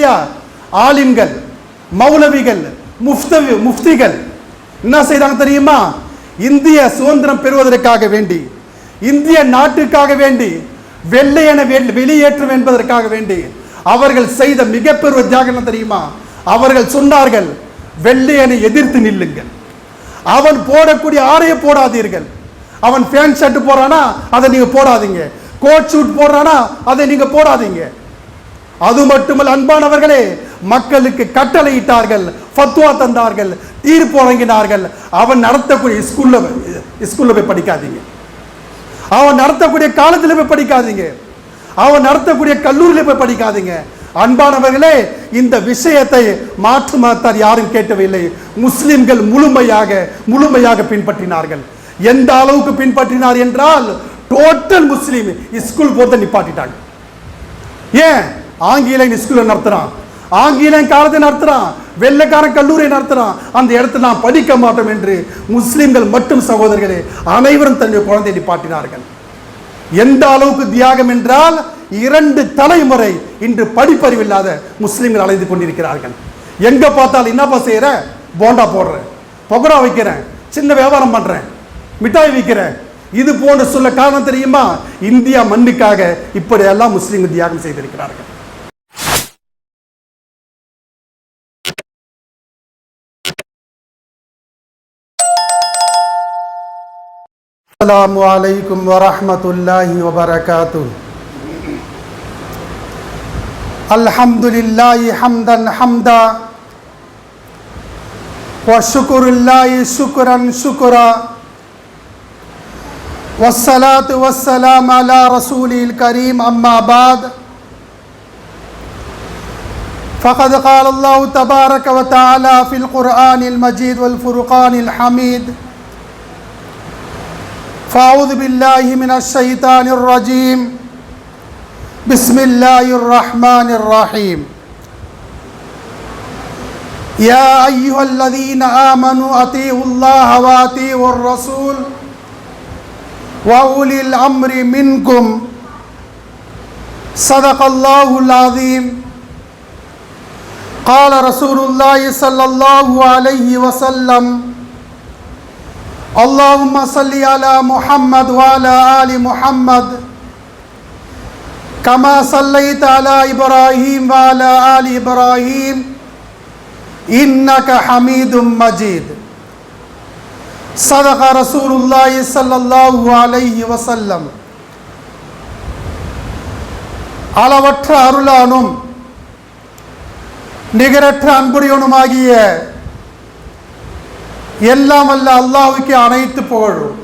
இல்லையா? ஆலிம்கள், மௌலவிகள், முஃப்திகள் என்ன செய்தாங்க தெரியுமா? இந்திய சுதந்திரம் பெறுவதற்காக வேண்டி, இந்திய நாட்டுக்காக வேண்டி, வெள்ளையனை வெளியேற்றும் என்பதற்காக வேண்டி அவர்கள் செய்த மிகப்பெரிய தியாகம் தெரியுமா? அவர்கள் சொன்னார்கள், வெள்ளையனை எதிர்த்து நில்லுங்கள், அவன் போடக்கூடிய ஆடையை போடாதீர்கள். அவன் பேண்ட் ஷர்ட் போறானா அதை நீங்க போடாதீங்க, கோட் ஷூட் போடுறானா அதை நீங்க போடாதீங்க. அது மட்டுமல்ல அன்பானவர்களே, மக்களுக்கு கட்டளையிட்டார்கள், ஃபத்வா தந்தார்கள், தீர்ப்பு வழங்கினார்கள். அவன் நடத்தக்கூடிய ஸ்கூல்ல போய் படிக்காதீங்க, அவன் நடத்தக்கூடிய காலேஜில் போய் படிக்காதீங்க, அவன் நடத்தக்கூடிய கல்லூரியில் போய் படிக்காதீங்க. அன்பானவர்களே, இந்த விஷயத்தை மாற்று மதத்தார் யாரும் கேட்கவில்லை. முஸ்லிம்கள் முழுமையாக பின்பற்றினார்கள். எந்த அளவுக்கு பின்பற்றினார் என்றால், டோட்டல் முஸ்லீம் ஸ்கூல் போறதை நிப்பாட்டிட்டாங்க. ஏன்? ஆங்கிலம் ஸ்கூலை நடத்துறான், ஆங்கிலம் காலத்தை நடத்துறான், வெள்ளைக்காரன் கல்லூரியை நடத்துறான், அந்த இடத்துல நான் படிக்க மாட்டோம் என்று முஸ்லிம்கள் மட்டும் சகோதரர்களே அனைவரும் தன்னுடைய குழந்தையை நிப்பாட்டினார்கள். எந்த அளவுக்கு தியாகம் என்றால், 2 தலைமுறை இன்று படிப்பறிவில்லாத முஸ்லிம்கள் அலைந்து கொண்டிருக்கிறார்கள். எங்க பார்த்தாலும் என்னப்பா செய்யற? போண்டா போடுறேன், பகோடா வைக்கிறேன், சின்ன வியாபாரம் பண்றேன், மிட்டாய் விற்கிறேன், இது போன்ற சொல்ல காரணம் தெரியுமா? இந்தியா மண்ணுக்காக இப்படியெல்லாம் முஸ்லிம்கள் தியாகம் செய்திருக்கிறார்கள். அஸ்ஸலாமு அலைக்கும் வரஹ்மத்துல்லாஹி வபரகாத்துஹு. அல்ஹம்துலில்லாஹி ஹம்தன் ஹம்தா வ ஷுக்ருல்லாஹி ஷுக்ரன் ஷுக்ரா வஸ்ஸலாத்து வஸ்ஸலாம் அலா ரசூலில் கரீம். அம்மா பாத். فقد قال الله تبارك وتعالى في القرآن المجيد والفرقان الحميد: فأعوذ بالله من الشيطان الرجيم. بسم الله الرحمن الرحيم. يا أيها الذين آمنوا أطيعوا الله وأطيعوا الرسول وأولي الأمر منكم. صدق الله العظيم. قال رسول الله صلى الله عليه وسلم: اللهم صل على محمد وعلى آل محمد كما صليت على إبراهيم وعلى آل إبراهيم إنك حميد مجيد. صدق رسول الله صلى الله عليه وسلم. அளவற்ற அருளானும் நிகரற்ற அன்புடையவனுமாகிய எல்லாம் அல்ல அல்லாஹ்வுக்கு அனைத்து புகழும்.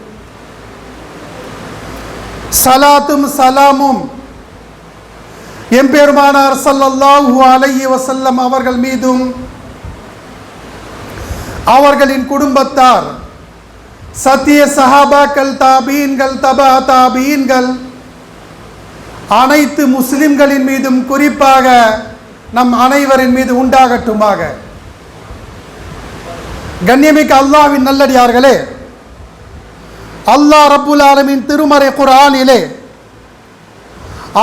சலாத்தும் சலாமும் எம்பெருமானார் ஸல்லல்லாஹு அலைஹி வஸல்லம் அவர்கள் மீதும், அவர்களின் குடும்பத்தார், சத்திய சஹாபாக்கள், தாபீன்கள், தபா தாபீன்கள், அனைத்து முஸ்லிம்களின் மீதும் குறிப்பாக நம் அனைவரின் மீது உண்டாகட்டுமாக. கண்ணியமிக்க அல்லாஹ்வின் நல்லடியார்களே, அல்லாஹ் ரப்புல் ஆலமீன் திருமறை குர்ஆனிலே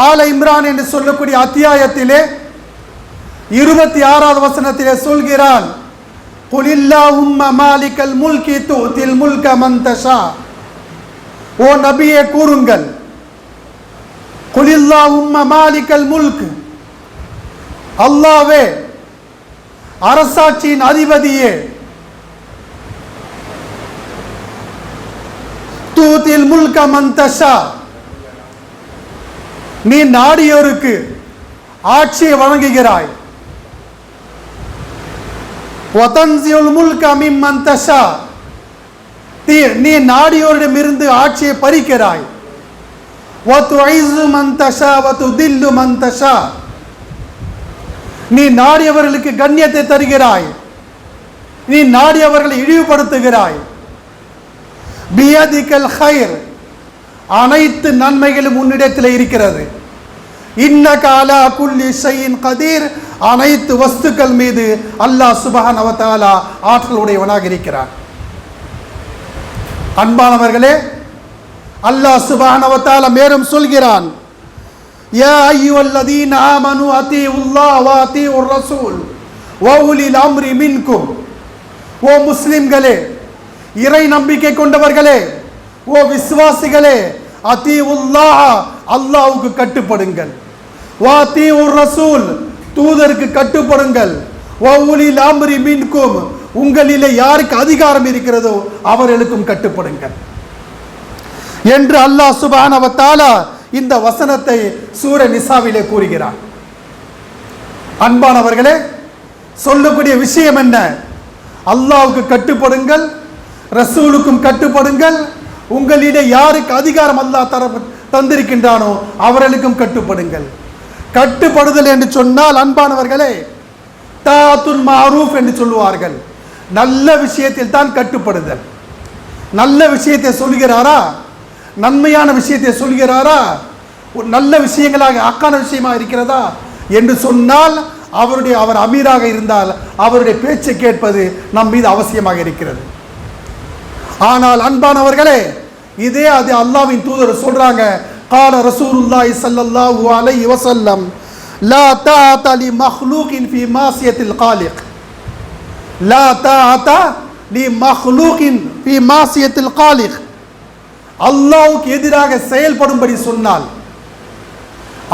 ஆல இம்ரான் என்று சொல்லக்கூடிய அத்தியாயத்திலே 26வது வசனத்திலே சொல்கிறான்: குலில்லாஹும்ம மாலிகல் முல்கி துதில் முல்க மன் தஷா. ஓ நபியே கூறுங்கள், குலில்லாஹும்ம மாலிகல் முல்க், அல்லாஹ்வே அரசாட்சியின் அதிபதியே, துதில் முல்க மன் தஷா, நீ நாடியோருக்கு ஆட்சியை வழங்குகிறாய். வதன்சியுல் முல்க மிம்மன் தஷா, நீ நாடியோரிடமிருந்து ஆட்சியை பறிக்கிறாய். வதுஇஸ்ஸு மன் தஷா வதுதில்லு மன் தஷா, நீ நாடியவர்களுக்கு கண்ணியத்தை தருகிறாய், நீ நாடியவர்களை இழிவுபடுத்துகிறாய். பியதிகல் கைர், அனைத்து நன்மைகளும் உன்னிடத்தில் இருக்கிறது. இன்னக அலா குல்லி ஷைஇன் கதீர், அனைத்து வஸ்துக்கள் மீது அல்லாஹ் சுப்ஹானஹு வ தஆலா ஆற்றல் உடையவனாக இருக்கிறான். அன்பானவர்களே, அல்லாஹ் சுப்ஹானஹு வ தஆலா மேலும் சொல்கிறான்: யா அய்யுஹல்லதீன ஆமனு அத்தீஉல்லாஹ வ அத்தீஉர் ரசூல் வ உலில் அம்ரி மின்கும். ஓ முஸ்லிம்களே, இறை நம்பிக்கை கொண்டவர்களே, ஓ விசுவாசிகளே, அத்தீஉல்லாஹ அல்லாஹ்வுக்கு கட்டுப்படுங்கள், வ அத்தீஉர் ரசூல் தூதருக்கு கட்டுப்படுங்கள், வ உலில் அம்ரி மின்கும் உங்களிலே யாருக்கு அதிகாரம் இருக்கிறதோ அவர்களுக்கும் கட்டுப்படுங்கள் என்று அல்லாஹ் சுப்ஹானஹு வ தஆலா இந்த வசனத்தை சூர நிசாவிலே கூறுகிறார். அன்பானவர்களே, சொல்லக்கூடிய விஷயம் என்ன? அல்லாஹ்வுக்கு கட்டுப்படுங்கள், ரசூலுக்கும் கட்டுப்படுங்கள், உங்களிலே யாருக்கு அதிகாரம் அல்லாஹ் தந்திருக்கின்றானோ அவர்களுக்கும் கட்டுப்படுங்கள். கட்டுப்படுதல் என்று சொன்னால் அன்பானவர்களே, தாத்துல் மாரூஃப் என்று சொல்லுவார்கள். நல்ல விஷயத்தில் தான் கட்டுப்படுதல். நல்ல விஷயத்தை சொல்கிறாரா, நன்மையான விஷயத்தை சொல்கிறாரா, நல்ல விஷயங்களாக ஆக்கான விஷயமா இருக்கிறதா என்று சொன்னால் அவர் அமீராக இருந்தால் அவருடைய பேச்சை கேட்பது நம் மீது அவசியமாக இருக்கிறது. ஆனால் அன்பானவர்களே, இதே அது அல்லாஹ்வின் தூதர் சொல்றாங்க, قال رسول الله صلى الله عليه وسلم لا طاعة لمخلوق في معصية الخالق لا طاعة لمخلوق في معصية الخالق. அல்லாஹ்வுக்கு எதிராக செயல்படும்படி சொன்னால்,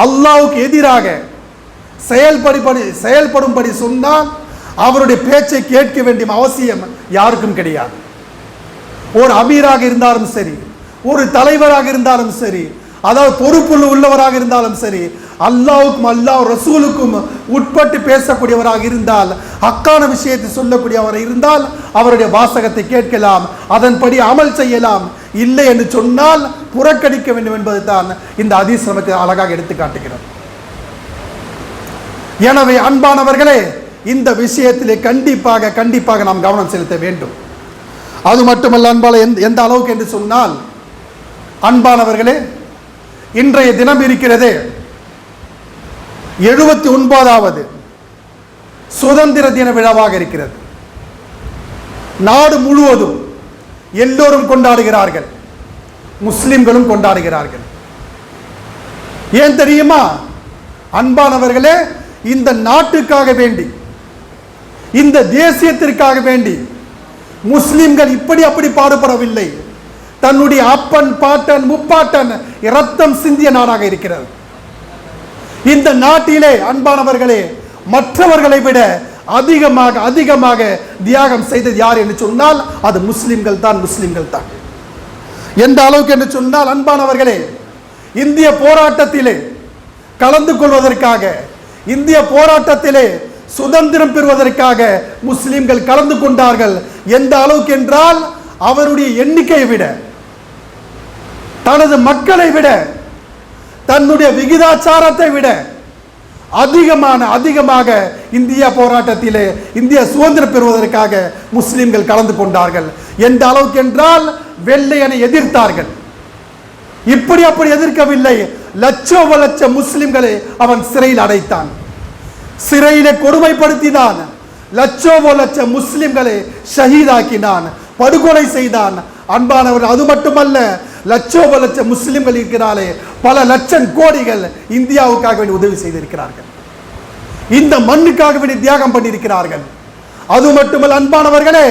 அல்லாஹ்வுக்கு எதிராக செயல்படும்படி சொன்னால் அவருடைய பேச்சை கேட்க வேண்டிய அவசியம் யாருக்கும் கிடையாது. ஒரு அமீராக இருந்தாலும் சரி, ஒரு தலைவராக இருந்தாலும் சரி, அதாவது பொறுப்புள்ள உள்ளவராக இருந்தாலும் சரி, அல்லாஹ்வுக்கும் அல்லாஹ் ரசூலுக்கும் உட்பட்டு பேசக்கூடியவராக இருந்தால், ஹக்கான விஷயத்தை சொல்லக்கூடியவர் இருந்தால் அவருடைய வாசகத்தை கேட்கலாம், அதன்படி அமல் செய்யலாம். இல்லை என்று சொன்னால் புறக்கணிக்க வேண்டும் என்பது தான் இந்த ஹதீஸ் நமக்கு அழகாக எடுத்து காட்டுகிறது. எனவே அன்பானவர்களே, இந்த விஷயத்திலே கண்டிப்பாக நாம் கவனம் செலுத்த வேண்டும். அது மட்டுமல்ல அன்பால எந்த அளவுக்கு என்று சொன்னால், அன்பானவர்களே, இன்றைய தினம் இருக்கிறதே 79வது சுதந்திர தின விழாவாக இருக்கிறது. நாடு முழுவதும் எல்லோரும் கொண்டாடுகிறார்கள், முஸ்லிம்களும் கொண்டாடுகிறார்கள். ஏன் தெரியுமா அன்பானவர்களே? இந்த நாட்டுக்காக வேண்டி, இந்த தேசியத்திற்காக வேண்டி முஸ்லிம்கள் இப்படி அப்படி பாடுபடவில்லை. தன்னுடைய அப்பன், பாட்டன், முப்பாட்டன் இரத்தம் சிந்திய நாடாக இருக்கிறது. இந்த நாட்டிலே அன்பானவர்களே, மற்றவர்களை விட அதிகமாக தியாகம் செய்தது யார் என்று சொன்னால் அது முஸ்லிம்கள் தான். எந்த அளவுக்கு என்று சொன்னால் அன்பானவர்களே, இந்திய போராட்டத்திலே கலந்து கொள்வதற்காக, இந்திய போராட்டத்திலே சுதந்திரம் பெறுவதற்காக முஸ்லிம்கள் கலந்து கொண்டார்கள். எந்த அளவுக்கு என்றால் அவருடைய எண்ணிக்கையை விட, தனது மக்களை விட, தன்னுடைய விகிதாச்சாரத்தை விட அதிகமாக இந்திய போராட்டத்திலே, இந்திய சுதந்திரம் பெறுவதற்காக முஸ்லிம்கள் கலந்து கொண்டார்கள். எந்த அளவுக்கு என்றால் வெள்ளையனை எதிர்த்தார்கள். இப்படி அப்படி எதிர்க்கவில்லை, லட்ச முஸ்லிம்களை அவன் சிறையில் அடைத்தான், சிறையிலே கொடுமைப்படுத்தினான், லட்ச முஸ்லிம்களை ஷஹீதாக்கினான், படுகொலை செய்தான். அன்பானவர், அது மட்டுமல்ல, லட்ச முஸ்லிம்கள் இருக்கிறார்களே, பல லட்சம் கோடிகள் இந்தியாவுக்காக வேண்டி உதவி செய்திருக்கிறார்கள், இந்த மண்ணுக்காக வேண்டி தியாகம் பண்ணியிருக்கிறார்கள். அது மட்டுமல்ல அன்பானவர்களே,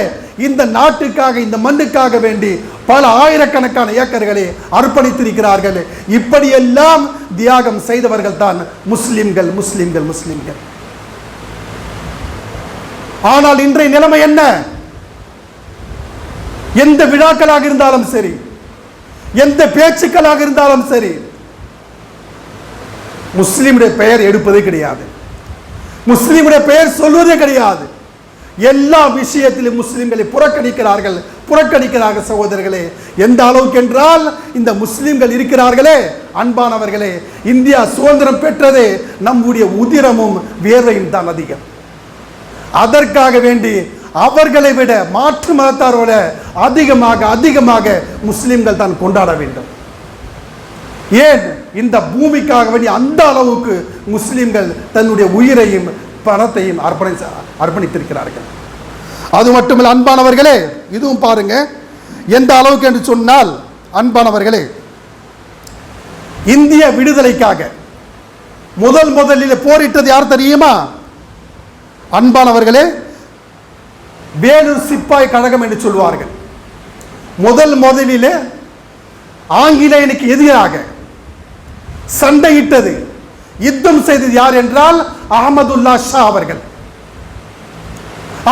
இந்த நாட்டுக்காக, இந்த மண்ணுக்காக வேண்டி பல ஆயிரக்கணக்கான ஏக்கர்களை அர்ப்பணித்திருக்கிறார்கள். இப்படியெல்லாம் தியாகம் செய்தவர்கள் தான் முஸ்லிம்கள். ஆனால் இன்றைய நிலைமை என்ன? எந்த விழாக்களாக இருந்தாலும் சரி, எந்த பேச்சுக்களாக இருந்தாலும் சரி, முஸ்லிமுடைய பெயர் எடுப்பதே கிடையாது, முஸ்லிமுடைய பெயர் சொல்வதே கிடையாது. எல்லா விஷயத்திலும் முஸ்லிம்களை புறக்கணிக்கிறார்கள். சகோதரர்களே, எந்த அளவுக்கு என்றால் இந்த முஸ்லிம்கள் இருக்கிறார்களே அன்பானவர்களே, இந்தியா சுதந்திரம் பெற்றதே நம்முடைய உதிரமும் வேர்வையும் தான் அதிகம். அதற்காக வேண்டி அவர்களை விட, மாற்று மதத்தாரோட அதிகமாக முஸ்லிம்கள் தான் கொண்டாட வேண்டும். ஏன்? இந்த பூமிக்காக வேண்டி அந்த அளவுக்கு முஸ்லிம்கள் தன்னுடைய உயிரையும் பணத்தையும் அர்ப்பணித்திருக்கிறார்கள். அது மட்டுமல்ல அன்பானவர்களே, இதுவும் பாருங்க எந்த அளவுக்கு என்று சொன்னால் அன்பானவர்களே, இந்திய விடுதலைக்காக முதலில் போரிட்டது யார் தெரியுமா? அன்பானவர்களே, வேலூர் சிப்பாய் கழகம் என்று சொல்வார்கள். முதலிலே ஆங்கிலேயனுக்கு எதிராக சண்டையிட்டது, யுத்தம் செய்தது யார் என்றால் அஹமதுல்லா ஷா அவர்கள்.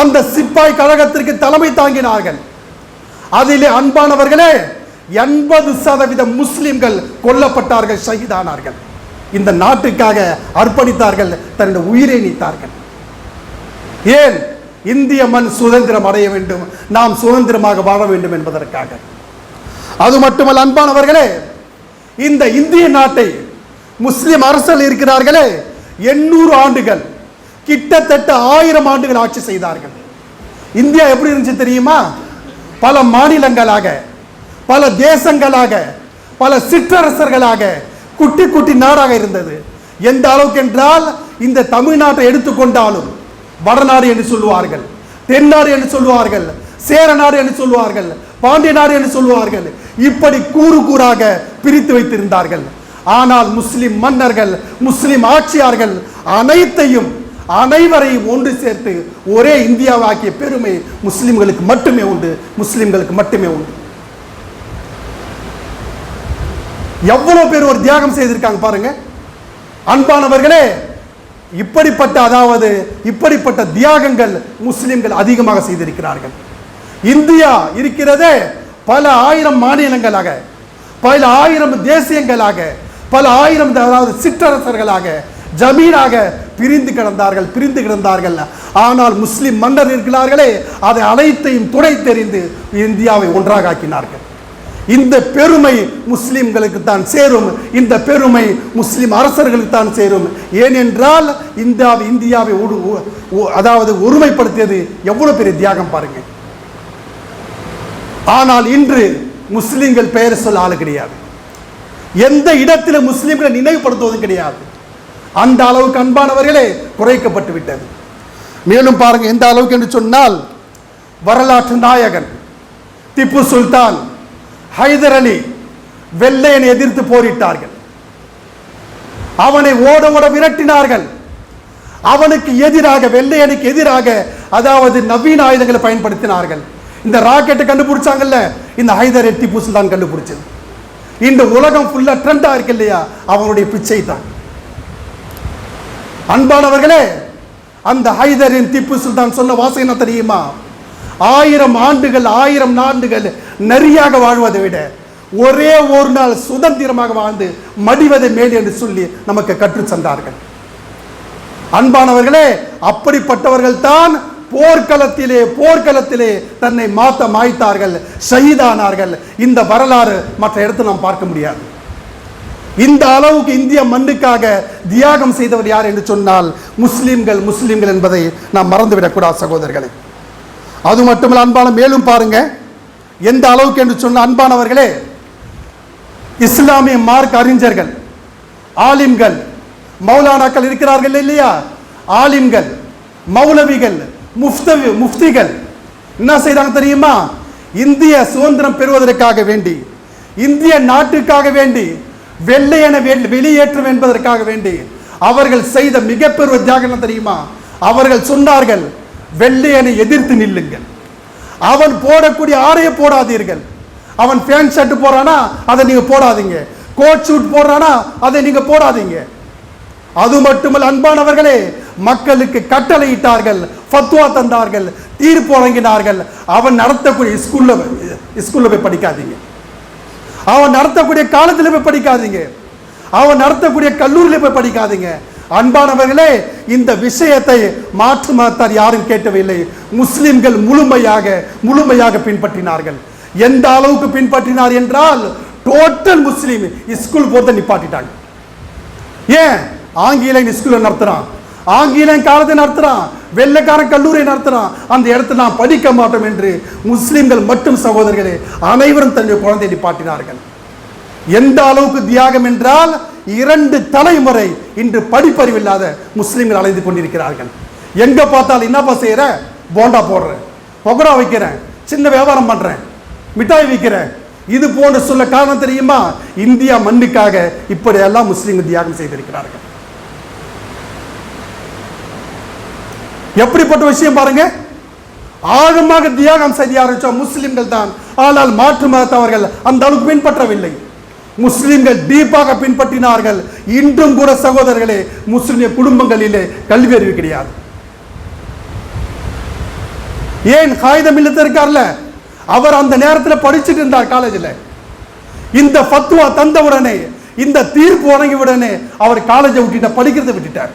அந்த சிப்பாய் கழகத்திற்கு தலைமை தாங்கினார்கள். அதிலே அன்பானவர்களே 80% முஸ்லிம்கள் கொல்லப்பட்டார்கள், ஷஹீதானார்கள். இந்த நாட்டுக்காக அர்ப்பணித்தார்கள், தன்னுடைய உயிரை நீத்தார்கள். ஏன்? இந்திய மண் சுதந்திரம் அடைய வேண்டும், நாம் சுதந்திரமாக வாழ வேண்டும் என்பதற்காக. அது மட்டுமல்ல அன்பானவர்களே, இந்த இந்திய நாட்டை முஸ்லிம் அரசர்கள் இருக்கிறார்களே 800 ஆண்டுகள், கிட்டத்தட்ட 1000 ஆண்டுகள் ஆட்சி செய்தார்கள். இந்தியா எப்படி இருந்துச்சு தெரியுமா? பல மாநிலங்களாக, பல தேசங்களாக, பல சிற்றரசர்களாக, குட்டி குட்டி நாடாக இருந்தது. எந்த அளவுக்கு என்றால், இந்த தமிழ்நாட்டை எடுத்துக்கொண்டாலும் வடநாடு என்று சொல்லுவார்கள், தென்னாடு என்று சொல்லுவார்கள், சேர நாடு என்று சொல்லுவார்கள், பாண்டிய நாடு என்று சொல்லுவார்கள். இப்படி கூறு கூறாக பிரித்து வைத்திருந்தார்கள். ஆனால் முஸ்லிம் மன்னர்கள், முஸ்லிம் ஆட்சியாளர்கள் அனைவரையும் ஒன்று சேர்த்து ஒரே இந்தியாவை ஆக்கிய பெருமை முஸ்லிம்களுக்கு மட்டுமே உண்டு, முஸ்லிம்களுக்கு மட்டுமே உண்டு. எவ்வளவு பேர் ஒரு தியாகம் செய்திருக்காங்க பாருங்க அன்பானவர்களே. இப்படிப்பட்ட தியாகங்கள் முஸ்லிம்கள் அதிகமாக செய்திருக்கிறார்கள். இந்தியா இருக்கிறதே பல ஆயிரம் மாநிலங்களாக, பல ஆயிரம் தேசியங்களாக, பல ஆயிரம் சிற்றரசர்களாக, ஜமீனாக பிரிந்து கிடந்தார்கள். ஆனால் முஸ்லிம் மன்னர் இருக்கிறார்களே, அதை அனைத்தையும் துடை தெரிந்து இந்தியாவை ஒன்றாக ஆக்கினார்கள். இந்த பெருமை முஸ்லிம்களுக்கு தான் சேரும், இந்த பெருமை முஸ்லிம் அரசர்களுக்கு தான் சேரும். ஏனென்றால் இந்தியாவை ஒருமைப்படுத்தியது எவ்வளவு பெரிய தியாகம் பாருங்க. ஆனால் இன்று முஸ்லிம்கள் பெயர் சொல்ல ஆளு கிடையாது, எந்த இடத்தில் முஸ்லிம்களை நினைவுபடுத்துவதும் கிடையாது. அந்த அளவுக்கு அன்பானவர்களே குறைக்கப்பட்டு விட்டது. மேலும் பாருங்க எந்த அளவுக்கு என்று சொன்னால், வரலாற்று நாயகன் திப்பு சுல்தான், ஹைதர் அலி வெள்ளையனை எதிர்த்து போரிட்டார்கள். அவனை ஓட ஓட விரட்டினார்கள். அவனுக்கு எதிராக, வெள்ளையனுக்கு எதிராக நவீன ஆயுதங்களை பயன்படுத்தினார்கள். இந்த ராக்கெட்டை கண்டுபிடிச்சாங்கல்ல, இந்த ஹைதர் அலி திப்பு சுல்தான் கண்டுபிடிச்சது. இந்த உலகம் ஃபுல்லா ட்ரெண்டா இருக்கு இல்லையா, அவனுடைய பிச்சை தான். அன்பானவர்களே, அந்த ஹைதரின் திப்பு சுல்தான் சொன்ன வாசகம் என்ன தெரியுமா? 1000 ஆண்டுகள் நெறியாக வாழ்வதை விட ஒரே ஒரு நாள் சுதந்திரமாக வாழ்ந்து மடிவதை மேல் என்று சொல்லி நமக்கு கற்று சென்றார்கள். அன்பானவர்களே, அப்படிப்பட்டவர்கள் தான் போர்க்களத்திலே தன்னை மாய்த்தார்கள், ஷஹீதானார்கள். இந்த வரலாறு மற்ற இடத்தில் நாம் பார்க்க முடியாது. இந்த அளவுக்கு இந்திய மண்ணுக்காக தியாகம் செய்தவர் யார் என்று சொன்னால் முஸ்லிம்கள் என்பதை நாம் மறந்துவிடக்கூடாது சகோதரர்களே. அது மட்டுமல்ல அன்பான, மேலும் பாருங்க எந்த அளவுக்கு என்று சொன்ன அன்பானவர்களே, இஸ்லாமிய மார்க் அறிஞர்கள், ஆலிம்கள், மௌலானாக்கள் இருக்கிறார்கள் இல்லையா, ஆலிம்கள், மௌலவிகள், முஃப்திகள் என்ன செய்தாங்க தெரியுமா? இந்திய சுதந்திரம் பெறுவதற்காக வேண்டி, இந்திய நாட்டுக்காக வேண்டி, வெள்ளையனை வெளியேற்றும் என்பதற்காக வேண்டி அவர்கள் செய்த மிகப்பெரிய தியாகம் தெரியுமா? அவர்கள் சொன்னார்கள், வெள்ளையனை எதிர்த்து நில்லுங்கள், அவன் போடக்கூடிய ஆடையை போடாதீர்கள். அவன் பேண்ட் ஷர்ட் போறானா அதை நீங்க போடாதீங்க, கோட் ஷூட் போடுறானா அதை நீங்க போடாதீங்க. அது மட்டுமல்ல அன்பானவர்களே, மக்களுக்கு கட்டளையிட்டார்கள், ஃபத்வா தந்தார்கள், தீர்ப்பு வழங்கினார்கள். அவன் நடத்தக்கூடிய ஸ்கூல்ல போய் படிக்காதீங்க, அவன் நடத்தக்கூடிய காலேஜில் போய் படிக்காதீங்க, அவன் நடத்தக்கூடிய கல்லூரியில் போய் படிக்காதீங்க. அன்பானவர்களே, இந்த விஷயத்தை மாற்று மதத்தார் யாரும் கேட்கவில்லை. முஸ்லிம்கள் முழுமையாக பின்பற்றினார்கள். எந்த அளவுக்கு பின்பற்றினார் என்றால், டோட்டல் முஸ்லீம் ஸ்கூல் போறதை நிப்பாட்டிட்டாங்க. ஏன்? ஆங்கிலேயன் ஸ்கூல்ல நடத்துறான், ஆங்கிலேயன் காலத்தை நடத்துறான், வெள்ளைக்காரன் கல்லூரியை நடத்துறான், அந்த இடத்துல நான் படிக்க மாட்டோம் என்று முஸ்லிம்கள் மட்டும் சகோதரர்களே அனைவரும் தன்னுடைய குழந்தையை நிப்பாட்டினார்கள். எந்த அளவுக்கு தியாகம் என்றால், 2 தலைமுறை இன்று படிப்பறிவில்லாத முஸ்லிம்கள் அலைந்து கொண்டிருக்கிறார்கள். எங்க பார்த்தாலும் என்னப்பா செய்யற, போண்டா போடுறேன், பகோடா வைக்கிறேன், சின்ன வியாபாரம் பண்றேன், மிட்டாய் விற்கிறேன், இது போன்ற சொல்ல காரணம் தெரியுமா? இந்தியா மண்ணுக்காக இப்படியெல்லாம் முஸ்லிம்கள் தியாகம் செய்திருக்கிறார்கள். எப்படிப்பட்ட விஷயம் பாருங்க. ஆழமாக தியாகம் செய்ய ஆரம்பிச்ச முஸ்லிம்கள் தான். ஆனால் மாற்று மதத்தவர்கள் அந்த அளவுக்கு பின்பற்றவில்லை. முஸ்லிம்கள் டீப்பாக பின்பற்றினார்கள். இன்றும் கூட சகோதரர்களே முஸ்லிம் குடும்பங்களிலே கல்வி அறிவு கிடையாது. ஏன்? காகிதம் இல்லத்து இருக்கார்ல, அவர் அந்த நேரத்தில் படிச்சுட்டு இருந்தார் காலேஜில். இந்த ஃபத்வா தந்தவுடனே, இந்த தீர்ப்பு வழங்கியுடனே அவர் காலேஜை விட்டுட்டார், படிக்கிறதை விட்டுட்டார்.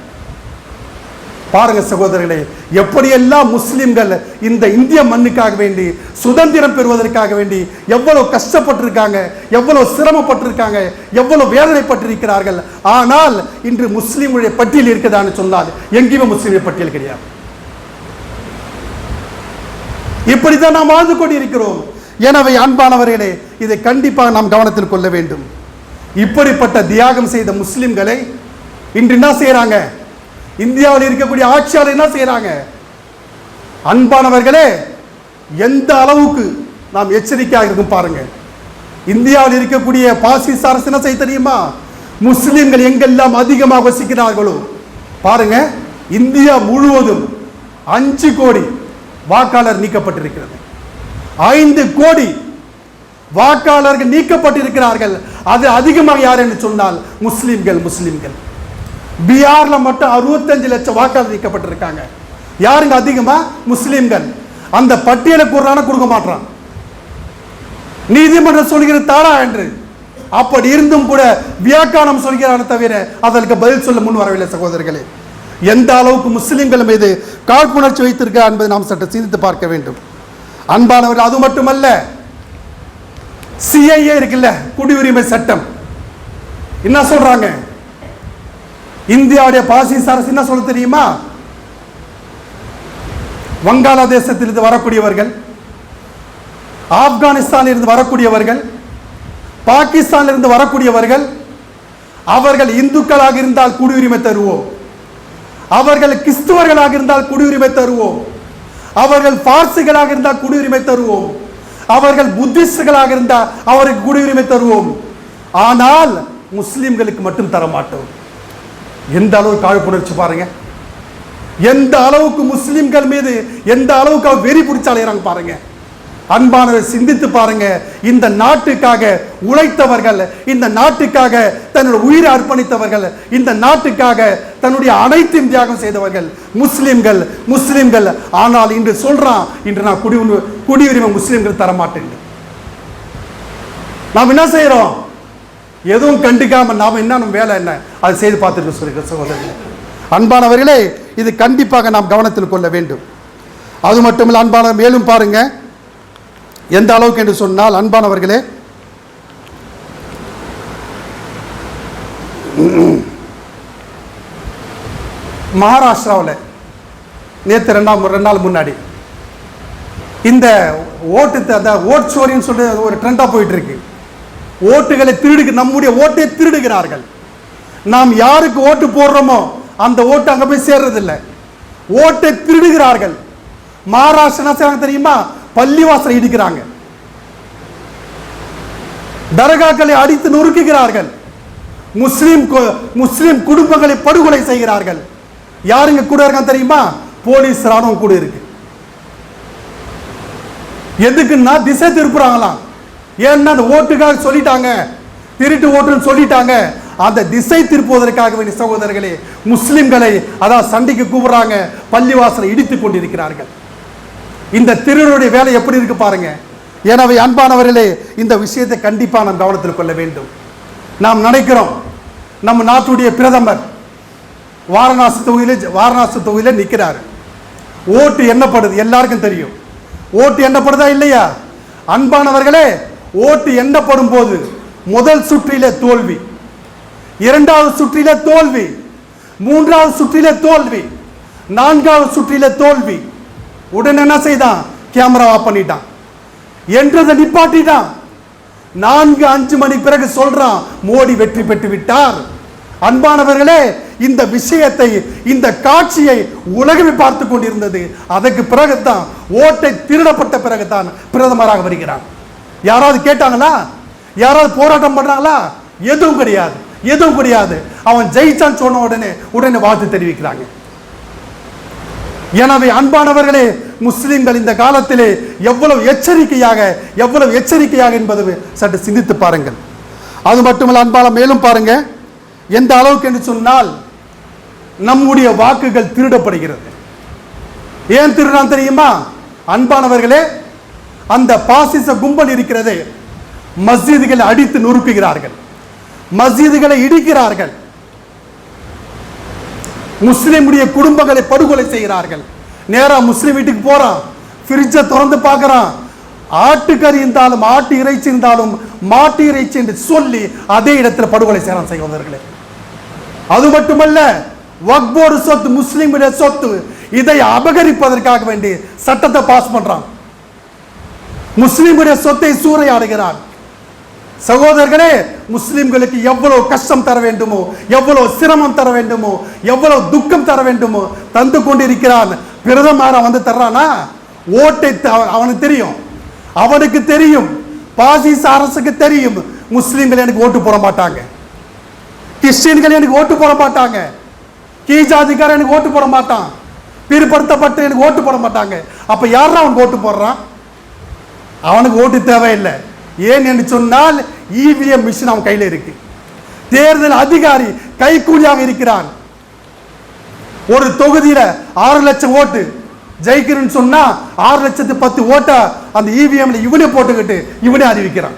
பாருங்க சகோதரர்களே, எப்படியெல்லாம் முஸ்லிம்கள் இந்த இந்திய மண்ணுக்காக வேண்டி, சுதந்திரம் பெறுவதற்காக வேண்டி எவ்வளவு கஷ்டப்பட்டிருக்காங்க, எவ்வளவு சிரமப்பட்டிருக்காங்க, எவ்வளவு வேதனைப்பட்டிருக்கிறார்கள். ஆனால் இன்று முஸ்லிம்களுடைய பட்டியல் இருக்குதான்னு சொன்னால் எங்கேயுமே முஸ்லிம்களுடைய பட்டியல் கிடையாது. இப்படித்தான் நாம் வாழ்ந்து கொண்டிருக்கிறோம். எனவே அன்பானவர்களே, இதை கண்டிப்பாக நாம் கவனத்தில் கொள்ள வேண்டும். இப்படிப்பட்ட தியாகம் செய்த முஸ்லிம்களை இன்று என்ன செய்யறாங்க? இந்தியாவில் இருக்கக்கூடிய ஆட்சியாளர் என்ன செய்யறாங்க? அன்பானவர்களே, எந்த அளவுக்கு நாம் எச்சரிக்கையாக இருக்கும் பாருங்க. இந்தியாவில் இருக்கக்கூடிய பாசிச அரசு என்ன செய்ய தெரியுமா? முஸ்லிம்கள் எங்கெல்லாம் அதிகமாக வசிக்கிறார்களோ பாருங்க, இந்தியா முழுவதும் 5 கோடி வாக்காளர் நீக்கப்பட்டிருக்கிறது. 5 கோடி வாக்காளர்கள் நீக்கப்பட்டிருக்கிறார்கள். அது அதிகமாக யார் என்று சொன்னால் முஸ்லிம்கள். பீகார்ல மட்டும் 65 லட்சம் வாக்காளர் நீக்கப்பட்டிருக்காங்க. யாருங்க அதிகமா? முஸ்லிம்கள். அந்த பட்டியலை கூறான கொடுக்க மாட்டான், நீதிமன்றம் சொல்கிற தாரா என்று. அப்படி இருந்தும் கூட வியாக்கானம் சொல்கிறான தவிர அதற்கு பதில் சொல்ல முன் வரவில்லை. சகோதரர்களே, எந்த அளவுக்கு முஸ்லிம்கள் மீது காழ்ப்புணர்ச்சி வைத்திருக்கிறார் என்பதை நாம் சற்று சிந்தித்து பார்க்க வேண்டும். அன்பானவர்கள், அது மட்டுமல்ல, சிஐஏ இருக்குல்ல, குடியுரிமை சட்டம், என்ன சொல்றாங்க? இந்தியாவுடைய பாசிச அரசு என்ன சொல்ல தெரியுமா? வங்காளதேசத்திலிருந்து வரக்கூடியவர்கள், ஆப்கானிஸ்தானிலிருந்து வரக்கூடியவர்கள், பாகிஸ்தானிலிருந்து வரக்கூடியவர்கள், அவர்கள் இந்துக்களாக இருந்தால் குடியுரிமை தருவோம், அவர்கள் கிறிஸ்துவர்களாக இருந்தால் குடியுரிமை தருவோம், அவர்கள் பார்சிகளாக இருந்தால் குடியுரிமை தருவோம், அவர்கள் புத்திஸ்டுகளாக இருந்தால் அவருக்கு குடியுரிமை தருவோம், ஆனால் முஸ்லிம்களுக்கு மட்டும் தர மாட்டோம். எந்த அளவு காழ்ப்புணர்ச்சி பாருங்க. எந்த அளவுக்கு முஸ்லிம்கள் மீது எந்த அளவுக்கு அவர் வெறி பிடிச்சாலைறாங்க பாருங்க. அன்பானவர், சிந்தித்து பாருங்க. இந்த நாட்டுக்காக உழைத்தவர்கள், இந்த நாட்டுக்காக தன்னுடைய உயிரை அர்ப்பணித்தவர்கள், இந்த நாட்டுக்காக தன்னுடைய அனைத்தையும் தியாகம் செய்தவர்கள் முஸ்லிம்கள். ஆனால் இன்று சொல்றான், இன்று நான் குடியுரிமை முஸ்லிம்கள் தரமாட்டேன். நாம் என்ன செய்யறோம்? எதுவும் கண்டிக்காம நாம என்ன வேலை என்ன அதை செய்து பார்த்துட்டு சொல்லுங்க சகோதரர்களே. அன்பானவர்களே, இது கண்டிப்பாக நாம் கவனத்தில் கொள்ள வேண்டும். அது மட்டுமல்ல அன்பானவர், மேலும் பாருங்க எந்த அளவுக்கு என்று சொன்னால், அன்பானவர்களே, மகாராஷ்டிராவில் நேற்று 2 நாள் முன்னாடி இந்த ஓட் சோரின்னு சொல்லி ஒரு ட்ரெண்டாக போயிட்டு இருக்கு. ஓட்டுகளை நம்முடைய ஓட்டை திருடுகிறார்கள். நாம் யாருக்கு ஓட்டு போடுறோமோ அந்த ஓட்டு அங்க போய் சேர்றதில்லை, ஓட்டை திருடுகிறார்கள். மகாராஷ்டிரா தெரியுமா? பள்ளிவாசலை இடிக்கிறாங்க, தர்காக்களை அடித்து நொறுக்குகிறார்கள், முஸ்லிம் குடும்பங்களை படுகொலை செய்கிறார்கள். யாருங்க கூட இருக்காங்க தெரியுமா? போலீஸ் ராணுவம் கூட இருக்கு. எதுக்குன்னா திசை திருப்புறாங்களாம். ஏன்னா அந்த ஓட்டுக்காக சொல்லிட்டாங்க, திருட்டு ஓட்டுன்னு சொல்லிட்டாங்க. அந்த திசை திருப்புவதற்காக வேண்டிய சகோதரர்களே முஸ்லிம்களை அதான் சண்டைக்கு கூப்பிடுறாங்க, பள்ளிவாசலை இடித்துக் கொண்டிருக்கிறார்கள். இந்த திருடனுடைய வேலை எப்படி இருக்கு பாருங்க. எனவே அன்பானவர்களே, இந்த விஷயத்தை கண்டிப்பாக நாம் கவனத்தில் கொள்ள வேண்டும். நாம் நினைக்கிறோம் நம்ம நாட்டுடைய பிரதமர் வாரணாசி தொகுதியில் நிற்கிறார். ஓட்டு எண்ணப்படுது, எல்லாருக்கும் தெரியும். ஓட்டு எண்ணப்படுதா இல்லையா? அன்பானவர்களே, ஓட்டு எண்ணப்படும் போது முதல் சுற்றிலே தோல்வி, 2வது சுற்றிலே தோல்வி, 3வது சுற்றிலே தோல்வி, 4வது சுற்றிலே தோல்வி. உடனே என்ன செய்தான்? கேமரா ஆஃப் பண்ணிட்டான், என்றதை நிப்பாட்டிட்டான். 4-5 மணி பிறகு சொல்றான், மோடி வெற்றி பெற்று விட்டார். அன்பானவர்களே, இந்த விஷயத்தை, இந்த காட்சியை உலகமே பார்த்து கொண்டிருந்தது. அதற்கு பிறகுதான், ஓட்டை திருடப்பட்ட பிறகுதான் பிரதமராக வருகிறார். யாராவது கேட்டாங்களா? யாராவது போராட்டம் பண்றாங்களா? எதுவும் கிடையாது. அவன் ஜெயிச்சான்னு சொன்ன உடனே வாழ்த்து தெரிவிக்கிறாங்க. எனவே அன்பானவர்களே, முஸ்லிம்கள் இந்த காலத்திலே எவ்வளவு எச்சரிக்கையாக என்பது சற்று சிந்தித்து பாருங்கள். அது மட்டுமல்ல அன்பான, மேலும் பாருங்க, எந்த அளவுக்கு என்று சொன்னால் நம்முடைய வாக்குகள் திருடப்படுகிறது. ஏன் திருடான் தெரியுமா? அன்பானவர்களே, அந்த பாசிச கும்பல் இருக்கிறதே, மஸ்ஜிதுகளை அடித்து நொறுக்குகிறார்கள், மஸ்ஜிதுகளை இடிக்கிறார்கள், முஸ்லிமுடைய குடும்பங்களை படுகொலை செய்கிறார்கள். நேரா முஸ்லிம் வீட்டுக்கு போறான், ஃப்ரிட்ஜை திறந்து பார்க்கறான், ஆட்டுக்கறி இருந்தாலும் ஆட்டு இறைச்சி இருந்தாலும் மாட்டு இறைச்சி என்று சொல்லி அதே இடத்துல படுகொலை செய்யறான் சகோதரர்களே. அது மட்டுமல்ல, வக்போர்டு சொத்து, முஸ்லிமுடைய சொத்து, இதை அபகரிப்பதற்காக வேண்டி சட்டத்தை பாஸ் பண்றான், முஸ்லிமுடைய சொத்தை சூறையாடுகிறான். சகோதரர்களே, முஸ்லிம்களுக்கு எவ்வளவு கஷ்டம் தர வேண்டுமோ, எவ்வளவு சிரமம் தர வேண்டுமோ, எவ்வளவு துக்கம் தர வேண்டுமோ தந்து கொண்டிருக்கிறான். பிரதமர் வந்து தர்றானா, ஓட்டை அவனுக்கு தெரியும், அவனுக்கு தெரியும், பாசிச அரசுக்கு தெரியும், முஸ்லிம்கள் எனக்கு ஓட்டு போட மாட்டாங்க, கிறிஸ்டியன்கள் எனக்கு ஓட்டு போட மாட்டாங்க, கீ ஜாதிக்காரன் எனக்கு ஓட்டு போட மாட்டான், பிற்படுத்தப்பட்ட எனக்கு ஓட்டு போட மாட்டாங்க. அப்ப யாரா அவனுக்கு ஓட்டு போடுறான்? அவனுக்கு ஓட்டு தேவையில்லை. ஏன் என்று சொன்னால் இவிஎம் மிஷின் அவன் கையில் இருக்கு. தேர்தல் அதிகாரி கைக்கூலியாக இருக்கிறான். ஒரு தொகுதியில 6 லட்சம் ஓட்டு ஜெயிக்கிறேன்னு சொன்னா 6,10,000 ஓட்டா அந்த இவிஎம்ல இவனே போட்டுக்கிட்டு இவனே அறிவிக்கிறான்.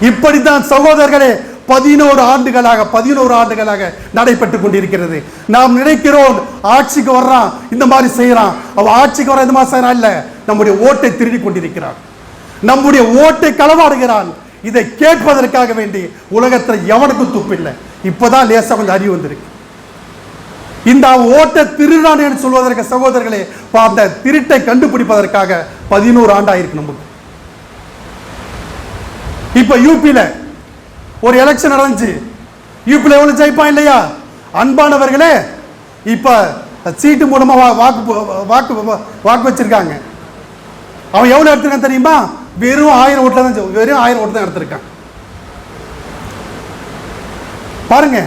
இப்படித்தான் சகோதரர்களே 11 ஆண்டுகளாக நடைபெற்றுக் கொண்டிருக்கிறது. நாம் நினைக்கிறோம் ஆட்சிக்கு வர்றான் இந்த மாதிரி செய்யறான், அவன் ஆட்சிக்கு வர இந்த மாதிரி செய்யறான். இல்ல, நம்முடைய ஓட்டை திருடி கொண்டிருக்கிறான், நம்முடைய ஓட்டை களவாடுகிறான். இதை கேட்பதற்காக வேண்டி உலகத்தில் எவனுக்கும் துப்பில்லை. இப்பதான் லேசா கொஞ்சம் அறிவு வந்திருக்கு. இந்த ஓட்டை திருடான் என்று சொல்வதற்கு சகோதரர்களே, அந்த திருட்டை கண்டுபிடிப்பதற்காக 11 ஆண்டாயிருக்கு நமக்கு. இப்ப யூபியில ஒரு எலெக்ஷன் நடந்துச்சு, யூபியில எவ்வளவு ஜெயிப்பான் இல்லையா? அன்பானவர்களே, இப்ப சீட்டு மூலமா வாக்கு வச்சிருக்காங்க. அவன் எவ்வளவு எடுத்திருக்கான் தெரியுமா? வெறும் 1000 ஓட்டுல தான் எடுத்திருக்கான். பாருங்க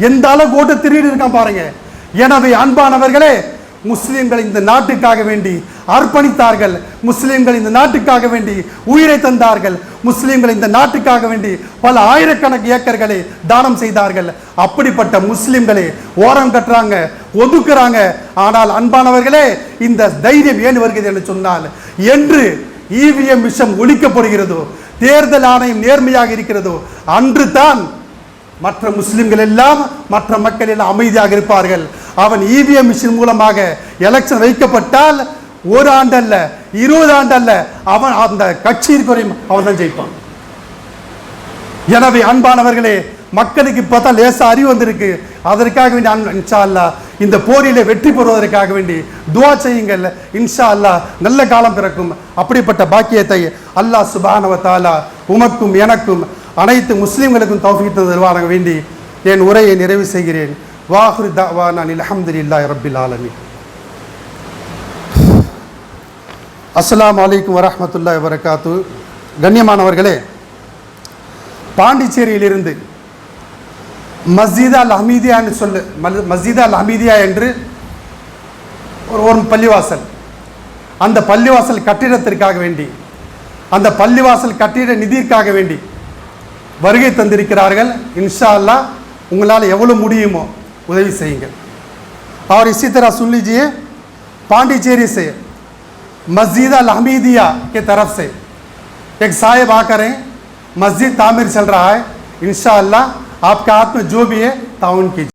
எந்த அளவுக்கு ஓட்டு திருடி இருக்கான் பாருங்க. எனவே அன்பானவர்களே, முஸ்லிம்கள் இந்த நாட்டுக்காக வேண்டி அர்ப்பணித்தார்கள், முஸ்லிம்கள் இந்த நாட்டுக்காக வேண்டி உயிரை தந்தார்கள், முஸ்லிம்கள் இந்த நாட்டுக்காக வேண்டி பல ஆயிரக்கணக்கு ஏக்கர்களை தானம் செய்தார்கள். அப்படிப்பட்ட முஸ்லிம்களை ஓரம் கட்டுறாங்க, ஒதுக்குறாங்க. ஆனால் அன்பானவர்களே, இந்த தைரியம் ஏன் வருகிறது என்று சொன்னால், என்று இவிஎம் விஷம் ஒழிக்கப்படுகிறதோ, தேர்தல் ஆணையம் நேர்மையாக இருக்கிறதோ, அன்று தான் மற்ற முஸ்லிம்கள் எல்லாம், மற்ற மக்கள் எல்லாம் அமைதியாக இருப்பார்கள். அவன் இவிஎம் மிஷின் மூலமாக எலெக்ஷன் வைக்கப்பட்டால் 1 ஆண்டு அல்ல, 20 ஆண்டு அல்ல, அவன் அந்த கட்சியின் குறையும் அவன் தான் ஜெயிப்பான். எனவே அன்பானவர்களே, மக்களுக்கு இப்பதான் லேசா அறிவு வந்திருக்கு. அதற்காக வேண்டி இன்ஷா அல்லாஹ் இந்த போரிலே வெற்றி பெறுவதற்காக வேண்டி துஆ செய்யுங்கள். இன்ஷா அல்லாஹ் நல்ல காலம் பிறக்கும். அப்படிப்பட்ட பாக்கியத்தை அல்லாஹ் சுப்ஹானஹு வ தஆலா உமக்கும் எனக்கும் அனைத்து முஸ்லிம்களுக்கும் தௌஃபீக் தருவாராக வேண்டி என் உரையை நிறைவு செய்கிறேன். வாஹிரு தஅவானா அல்ஹம்துலில்லாஹி ரப்பில் ஆலமீன். அஸ்ஸலாமு அலைக்கும் வரஹ்மத்துல்லாஹி வபரகாத்து. கண்ணியமானவர்களே, பாண்டிச்சேரியிலிருந்து மஸ்ஜித் அல் ஹமீதியா என்று ஒரு பள்ளிவாசல், அந்த பள்ளிவாசல் கட்டிடத்திற்காக வேண்டி, அந்த பள்ளிவாசல் கட்டிட நிதிக்காக வேண்டி வருகை தந்திருக்கிறார்கள். இன்ஷா அல்லாஹ் உங்களால் எவ்வளவு முடியுமோ उदवी सेंगे। और इसी तरह सुन लीजिए, पांडिचेरी से मस्जिद अल हमीदिया के तरफ से एक साहिब आकर हैं, मस्जिद तामीर चल रहा है, इंशाअल्लाह आपके हाथ में जो भी है ताउन कीजिए।